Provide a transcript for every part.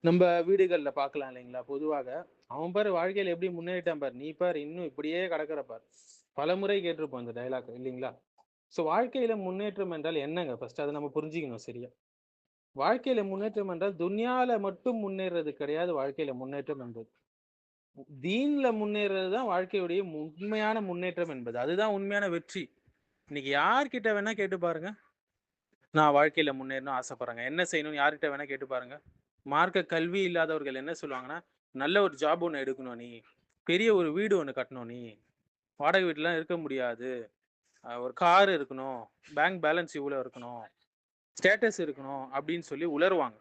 நம்ம வீடுகள்ல பார்க்கலாம் இல்லைங்களா? பொதுவாக, அவன் பாரு வாழ்க்கையில எப்படி முன்னேறிட்டான் பாரு, நீ பாரு இன்னும் இப்படியே கிடக்குற பாரு. பலமுறை கேட்டிருப்போம் இந்த டயலாக் இல்லைங்களா? ஸோ வாழ்க்கையில முன்னேற்றம் என்றால் என்னங்க? ஃபர்ஸ்ட் அத நம்ம புரிஞ்சுக்கணும் சரியா. வாழ்க்கையில முன்னேற்றம் என்றால் துன்யால மட்டும் முன்னேறது கிடையாது வாழ்க்கையில முன்னேற்றம் என்பது. தீன்ல முன்னேறது தான் வாழ்க்கையுடைய உண்மையான முன்னேற்றம் என்பது. அதுதான் உண்மையான வெற்றி. இன்னைக்கு யார்கிட்ட வேணா கேட்டு பாருங்க. நான் வாழ்க்கையில முன்னேறணும்னு ஆசைப்படுறேங்க. என்ன செய்யணும்னு யார்கிட்ட வேணா கேட்டு பாருங்க. மார்க்க கல்வி இல்லாதவர்கள் என்ன சொல்லுவாங்கன்னா, நல்ல ஒரு ஜாப் ஒண்ணு எடுக்கணும் நீ. பெரிய ஒரு வீடு ஒண்ணு கட்டணும் நீ. வாடகை வீட்லலாம் இருக்க முடியாது. ஒரு கார் இருக்கணும். பேங்க் பேலன்ஸ் இவ்வளோ இருக்கணும். ஸ்டேட்டஸ் இருக்கணும் அப்படின்னு சொல்லி உளறுவாங்க.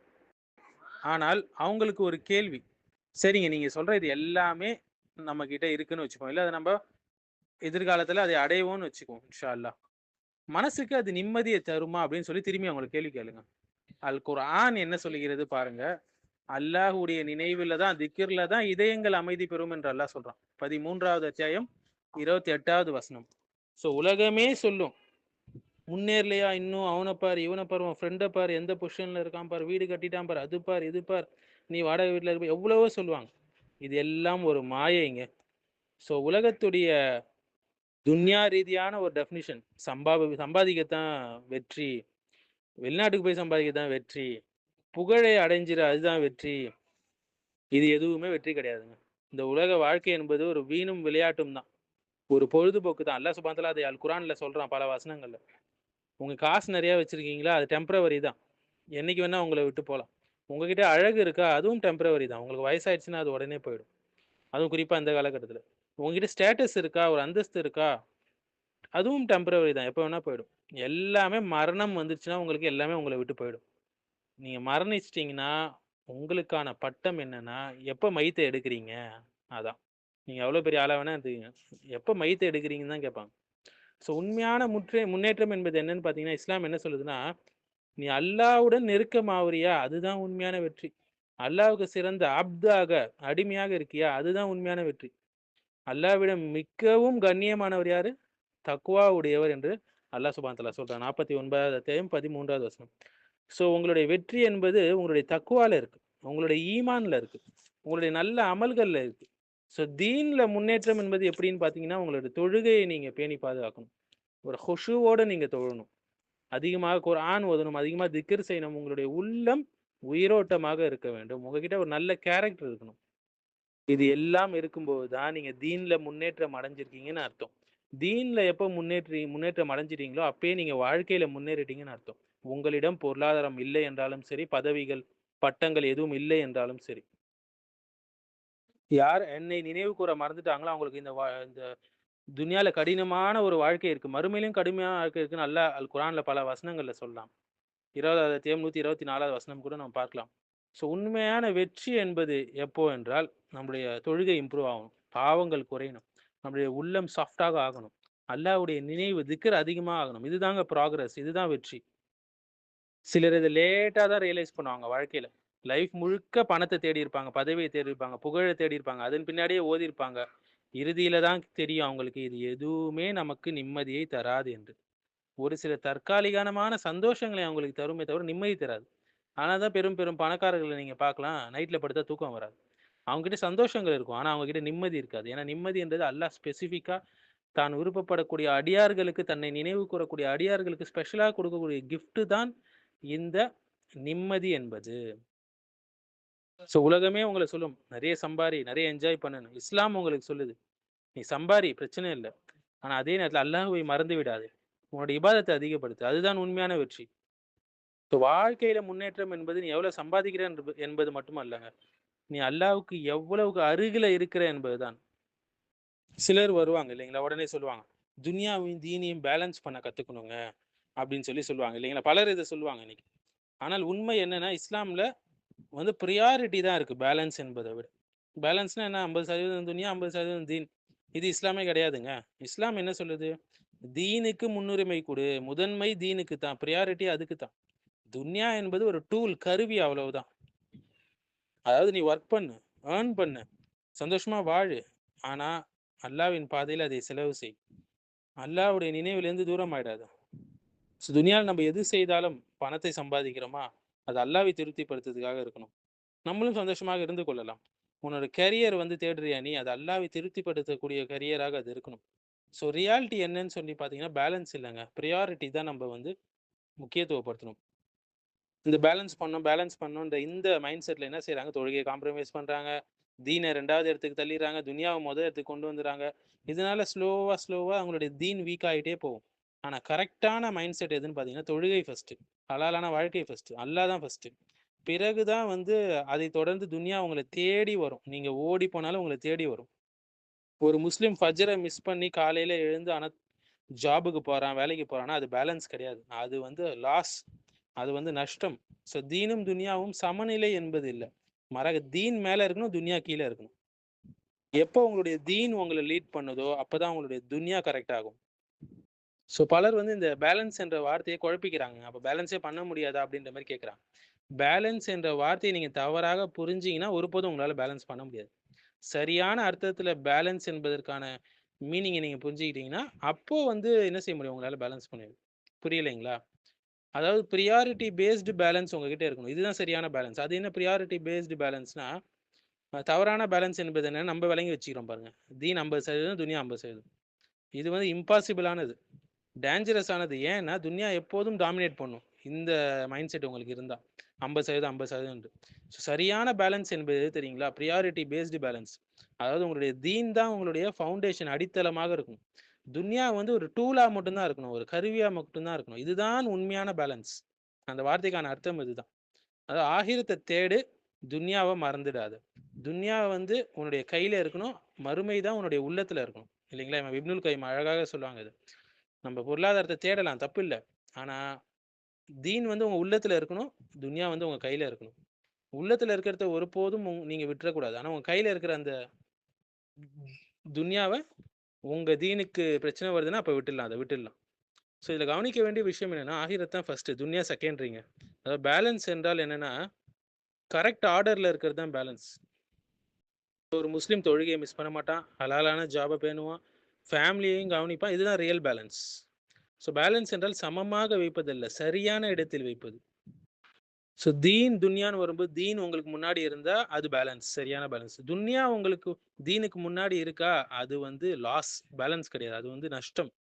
ஆனால் அவங்களுக்கு ஒரு கேள்வி. சரிங்க நீங்க சொல்ற இது எல்லாமே நம்மகிட்ட இருக்குன்னு வச்சுப்போம். இல்ல அத நம்ப எதிர்காலத்துல அதை அடைவோம்னு வச்சுக்குவோம் இன்ஷா அல்லாஹ். மனசுக்கு அது நிம்மதிய தருமா அப்படின்னு சொல்லி திரும்பி அவங்கள கேள்வி கேளுங்க. அல் குர்ஆன் என்ன சொல்லுகிறது பாருங்க. அல்லாஹ்வுடைய நினைவுல தான், திக்ர்ல தான் இதயங்கள் அமைதி பெறும் என்று அல்லாஹ் சொல்றான். 13வது அத்தியாயம் 28வது வசனம். ஸோ உலகமே சொல்லும். முன்னேறலையா இன்னும் அவன பாரு, இவன பாரு, உன் ஃப்ரெண்ட பாரு, எந்த பொசிஷன்ல இருக்கான் பாரு, வீடு கட்டிட்டான் பாரு, அது பாரு, இது பாரு, நீ வாடகை வீட்ல இருப்ப எவ்வளவோ சொல்லுவாங்க. இது எல்லாம் ஒரு மாயைங்க. ஸோ உலகத்துடைய துன்யா ரீதியான ஒரு டெஃபினிஷன் சம்பாதிக்கத்தான் வெற்றி. வெளிநாட்டுக்கு போய் சம்பாதிக்கத்தான் வெற்றி. புகழை அடைஞ்சிற அதுதான் வெற்றி. இது எதுவுமே வெற்றி கிடையாதுங்க. இந்த உலக வாழ்க்கை என்பது ஒரு வீணும் விளையாட்டும் தான். ஒரு பொழுதுபோக்கு தான். அல்லாஹ் சுப்ஹானஹு வ தஆலா அதை அல் குர்ஆன்ல சொல்றான் பல வசனங்கள்ல. உங்க காசு நெறைய வச்சிருக்கீங்களா? அது டெம்பரவரி தான். என்னைக்கு வேணா உங்கள விட்டு போலாம். உங்ககிட்ட அழகு இருக்கா? அதுவும் டெம்பரவரி தான். உங்களுக்கு வயசாயிடுச்சுன்னா அது உடனே போயிடும். அதுவும் குறிப்பா இந்த காலகட்டத்தில. உங்ககிட்ட ஸ்டேட்டஸ் இருக்கா? ஒரு அந்தஸ்து இருக்கா? அதுவும் டெம்பரவரி தான். எப்ப வேணா போயிடும். எல்லாமே மரணம் வந்துருச்சுன்னா உங்களுக்கு எல்லாமே உங்கள விட்டு போயிடும். நீங்க மரணிச்சுட்டீங்கன்னா, உங்களுக்கான பட்டம் என்னன்னா, எப்ப மையத்த எடுக்குறீங்க? அதான். நீங்க எவ்வளோ பெரிய ஆளா வேணா இருந்துக்கங்க. எப்ப மையத்த எடுக்குறீங்கன்னு தான் கேட்பாங்க. ஸோ உண்மையான முன்னேற்றம் என்பது என்னன்னு பார்த்தீங்கன்னா, இஸ்லாம் என்ன சொல்லுதுன்னா, நீ அல்லாஹ்வுடன் நெருக்கமாவுறியா? அதுதான் உண்மையான வெற்றி. அல்லாஹ்வுக்கு சிறந்த அப்தாக, அடிமையாக இருக்கியா? அதுதான் உண்மையான வெற்றி. அல்லாஹ்விடம் மிக்கவும் கண்ணியமானவர் யாரு? தக்வா உடையவர் என்று அல்லாஹ் சுப்ஹானஹு வ தஆலா சொல்றான். 49வது அத்தியாயம் 13வது வசனம். ஸோ உங்களுடைய வெற்றி என்பது உங்களுடைய தக்வால இருக்கு. உங்களுடைய ஈமான்ல இருக்கு. உங்களுடைய நல்ல அமல்கள்ல இருக்கு. ஸோ தீன்ல முன்னேற்றம் என்பது எப்படின்னு பார்த்தீங்கன்னா, உங்களுடைய தொழுகையை நீங்க பேணி பாதுகாக்கணும். ஒரு ஹுஷூவோட நீங்க தொழணும். அதிகமாக குர்ஆன் ஓதணும். அதிகமா திக்ர் செய்யணும். உங்களுடைய உள்ளம் உயிரோட்டமாக இருக்க வேண்டும். உங்ககிட்ட ஒரு நல்ல கேரக்டர் இருக்கணும். இது எல்லாம் இருக்கும்போது தான் நீங்க தீன்ல முன்னேற்றம் அடைஞ்சிருக்கீங்கன்னு அர்த்தம். தீன்ல எப்போ முன்னேற்றம் அடைஞ்சிட்டீங்களோ, அப்பயே நீங்க வாழ்க்கையில முன்னேறிட்டீங்கன்னு அர்த்தம். உங்களிடம் பொருளாதாரம் இல்லை என்றாலும் சரி, பதவிகள், பட்டங்கள் எதுவும் இல்லை என்றாலும் சரி. யார் என்னை நினைவு கூர மறந்துட்டாங்களோ, அவங்களுக்கு இந்த துன்யால கடினமான ஒரு வாழ்க்கை இருக்கு. மறுமையிலும் கடுமையான வாழ்க்கை இருக்குன்னு அல்லாஹ் அல் குர்ஆன்ல பல வசனங்கள்ல சொல்லலாம். 20வது அத்தியாயம் 124வது வசனம் கூட நம்ம பார்க்கலாம். ஸோ உண்மையான வெற்றி என்பது எப்போ என்றால், நம்முடைய தொழுகை இம்ப்ரூவ் ஆகணும். பாவங்கள் குறையணும். நம்முடைய உள்ளம் சாஃப்ட்டாக ஆகணும். அல்லாஹ்வுடைய நினைவு, திக்ர் அதிகமா ஆகணும். இதுதாங்க ப்ராக்ரஸ். இதுதான் வெற்றி. சிலர் இத லேட்டா தான் ரியலைஸ் பண்ணுவாங்க வாழ்க்கையில. லைஃப் முழுக்க பணத்த தேடி இருப்பாங்க, பதவிய தேடி இருப்பாங்க, புகழ தேடி இருப்பாங்க. அதன் பின்னாடியே ஓடியிருப்பாங்க. இறுதியில தான் தெரியும் அவங்களுக்கு இது எதுவுமே நமக்கு நிம்மதியை தராது என்று. ஒரு சில தற்காலிகமான சந்தோஷங்களை அவங்களுக்கு தருமே தவிர நிம்மதி தராது. ஆனா தான் பெரும் பெரும் பணக்காரர்கள நீங்க பார்க்கலாம். நைட்ல படுத்தா தூக்கம் வராது. அவங்ககிட்ட சந்தோஷங்கள் இருக்கும். ஆனா அவங்க கிட்ட நிம்மதி இருக்காது. ஏன்னா நிம்மதி என்றது அல்லாஹ் ஸ்பெசிஃபிக்கா தான் விருப்பப்படக்கூடிய அடியார்களுக்கு, தன்னை நினைவு கூரக்கூடிய அடியார்களுக்கு ஸ்பெஷலா கொடுக்கக்கூடிய கிஃப்ட் தான் இந்த நிம்மதி என்பது. ஸோ உலகமே உங்கள சொல்லும். நெறைய சம்பாரி, நெறைய என்ஜாய் பண்ணுன்னு. இஸ்லாம் உங்களுக்கு சொல்லுது. நீ சம்பாரி பிரச்சனை இல்ல. ஆனா அதே நேரத்துல அல்லாஹ்வை மறந்து விடாதே. உன்னோட இபாதத்த அதிகப்படுத்து. அதுதான் உண்மையான வெற்றி. ஸோ வாழ்க்கையில முன்னேற்றம் என்பது நீ எவ்வளவு சம்பாதிக்கிற என்பது மட்டும் அல்லங்க. நீ அல்லாஹ்வுக்கு எவ்வளவுக்கு அருகில இருக்கிற என்பதுதான். சிலர் வருவாங்க இல்லைங்களா? உடனே சொல்லுவாங்க. துன்யாவையும், தீனையும் பேலன்ஸ் பண்ண கத்துக்கணுங்க. அப்படின்னு சொல்லுவாங்க இல்லைங்களா? பலர் இத சொல்லுவாங்க இன்னைக்கு. ஆனால் உண்மை என்னன்னா, இஸ்லாம்ல வந்து பிரையாரிட்டி தான் இருக்கு பேலன்ஸ் என்பத விட. பேலன்ஸ்னா என்ன? 50% துன்யா, 50% தீன். இது இஸ்லாமே கிடையாதுங்க. இஸ்லாம் என்ன சொல்லுது? தீனுக்கு முன்னுரிமை குடு. முதன்மை தீனுக்கு தான். பிரையாரிட்டி அதுக்கு தான். துன்யா என்பது ஒரு டூல், கருவி அவ்வளவுதான். அதாவது நீ வொர்க் பண்ணு, ஏர்ன் பண்ணு, சந்தோஷமா வாழு. ஆனா, அல்லாஹ்வின் பாதையில அதை செலவு செய். அல்லாஹ்வுடைய நினைவிலிருந்து தூரம் ஆயிடாத. துனியால நம்ம எது செய்தாலும் பணத்தை சம்பாதிக்கிறோமா, அது அல்லாஹ்வை திருப்திப்படுத்துறதுக்காக இருக்கணும். நம்மளும் சந்தோஷமாக இருந்து கொள்ளலாம். உன்னோட கரியர் வந்து தேடுறியா நீ, அது அல்லாஹ்வை திருப்திப்படுத்தக்கூடிய கரியராக அது இருக்கணும். ஸோ ரியாலிட்டி என்னன்னு சொல்லி பார்த்தீங்கன்னா, பேலன்ஸ் இல்லங்க. பிரையாரிட்டி தான் நம்ம வந்து முக்கியத்துவப்படுத்தணும். இந்த பேலன்ஸ் பண்ணணும் இந்த மைண்ட் செட்ல என்ன செய்றாங்க, தொழுகைய காம்ப்ரமைஸ் பண்றாங்க. தீன 2வது இடத்துக்கு தள்ளிர்றாங்க. துனியாவ இடத்துக்கு கொண்டு வந்துர்றாங்க. இதனால ஸ்லோவா அவங்களுடைய தீன் வீக் ஆயிட்டே போகும். ஆனா கரெக்ட்டான மைண்ட் செட் எதுன்னு பார்த்தீங்கன்னா, தொழுகை ஃபர்ஸ்ட்டு. ஹலாலான வாழ்க்கை ஃபர்ஸ்ட்டு. அல்லாஹ் தான் ஃபர்ஸ்ட்டு. பிறகு தான் வந்து அதை தொடர்ந்து துனியா உங்கள தேடி வரும். நீங்க ஓடி போனாலும் உங்கள தேடி வரும். ஒரு முஸ்லிம் ஃபஜ்ர மிஸ் பண்ணி காலையில எழுந்து ஜாபுக்கு போறான், வேலைக்கு போறான்னா, அது பேலன்ஸ் கிடையாது. அது வந்து லாஸ். அது வந்து நஷ்டம். ஸோ தீனும், துனியாவும் சமநிலை என்பது இல்ல. மாறாக தீன் மேல இருக்கணும், துனியா கீழ இருக்கணும். எப்போ உங்களுடைய தீன் உங்கள லீட் பண்ணுதோ, அப்பதான் உங்களுடைய துனியா கரெக்ட் ஆகும். ஸோ பலர் வந்து இந்த பேலன்ஸ் என்ற வார்த்தைய குழப்பிக்கிறாங்க. அப்ப பேலன்ஸே பண்ண முடியாதா? அப்படின்ற மாரி கேட்குறாங்க. பேலன்ஸ் என்ற வார்த்தைய நீங்க தவறாக புரிஞ்சீங்கன்னா, ஒருபோதும் உங்களால பேலன்ஸ் பண்ண முடியாது. சரியான அர்த்தத்துல பேலன்ஸ் என்பதற்கான மீனிங்க நீங்க புரிஞ்சுக்கிட்டீங்கன்னா, அப்போ வந்து என்ன செய்ய முடியும்? உங்களால பேலன்ஸ் பண்ண முடியும். புரியலைங்களா? அதாவது பிரியாரிட்டி பேஸ்டு பேலன்ஸ் உங்ககிட்ட இருக்கணும். இதுதான் சரியான பேலன்ஸ். அது என்ன பிரியாரிட்டி பேஸ்டு பேலன்ஸ்னா, தவறான பேலன்ஸ் என்பது என்னன்னு நம்ம விளங்கி வச்சுக்கிறோம் பாருங்க. தீன் 50%, துனியா 50%. இது வந்து இம்பாசிபிளானது. டேஞ்சரஸ் ஆனது. ஏன்னா, துன்யா எப்போதும் டாமினேட் பண்ணும். இந்த மைண்ட் செட் உங்களுக்கு இருந்தா. 50% 50% சரியான பேலன்ஸ் என்பது எது தெரியுங்களா? Priority based balance. அதாவது உங்களுடைய தீன் தான் உங்களுடைய ஃபவுண்டேஷன் அடித்தளமாக இருக்கும். துன்யா வந்து ஒரு டூலா மட்டும் தான் இருக்கணும். ஒரு கருவியா மட்டும் தான் இருக்கணும். இதுதான் உண்மையான பேலன்ஸ். அந்த வார்த்தைக்கான அர்த்தம் இதுதான். அதாவது ஆகிரத்த தேடு, துன்யாவ மறந்துடாத. துன்யா வந்து உன்னுடைய கையில இருக்கணும். மறுமை தான் உன்னுடைய உள்ளத்துல இருக்கணும். இல்லைங்களா? இமாம் இப்னுல் கய்யிம் அழகாக சொல்லுவாங்க இது. நம்ம பொருளாதாரத்த தேடலாம், தப்பில்ல. ஆனா, தீன் வந்து உங்க உள்ளத்துல இருக்கணும். துன்யா வந்து உங்க கையில இருக்கணும். உள்ளத்துல இருக்கிறத ஒருபோதும் நீங்க விட்டுறக்கூடாது. ஆனா, உங்க கையில இருக்கிற அந்த துன்யாவ உங்க தீனுக்கு பிரச்சனை வருதுன்னா, அப்ப விட்டுடலாம். அத விட்டுடலாம். ஸோ, இதுல கவனிக்க வேண்டிய விஷயம் என்னன்னா, ஆகிரத் தான் ஃபர்ஸ்ட்டு. துன்யா செகண்டரிங்க. அதாவது பேலன்ஸ் என்றால் என்னன்னா, கரெக்ட் ஆர்டர்ல இருக்கிறது தான் பேலன்ஸ். ஒரு முஸ்லீம் தொழுகைய மிஸ் பண்ண மாட்டான். ஹலாலான ஜாப பேணுவான். ஃபேமிலியையும் கவனிப்பான். இதுதான் ரியல் பேலன்ஸ். ஸோ பேலன்ஸ் என்றால் சமமாக வைப்பதல்ல, சரியான இடத்தில் வைப்பது. ஸோ தீன், துன்யான்னு வரும்போது, தீன் உங்களுக்கு முன்னாடி இருந்தா அது பேலன்ஸ், சரியான பேலன்ஸ். துன்யா உங்களுக்கு தீனுக்கு முன்னாடி இருக்கா, அது வந்து லாஸ், பேலன்ஸ் கிடையாது. அது வந்து நஷ்டம்.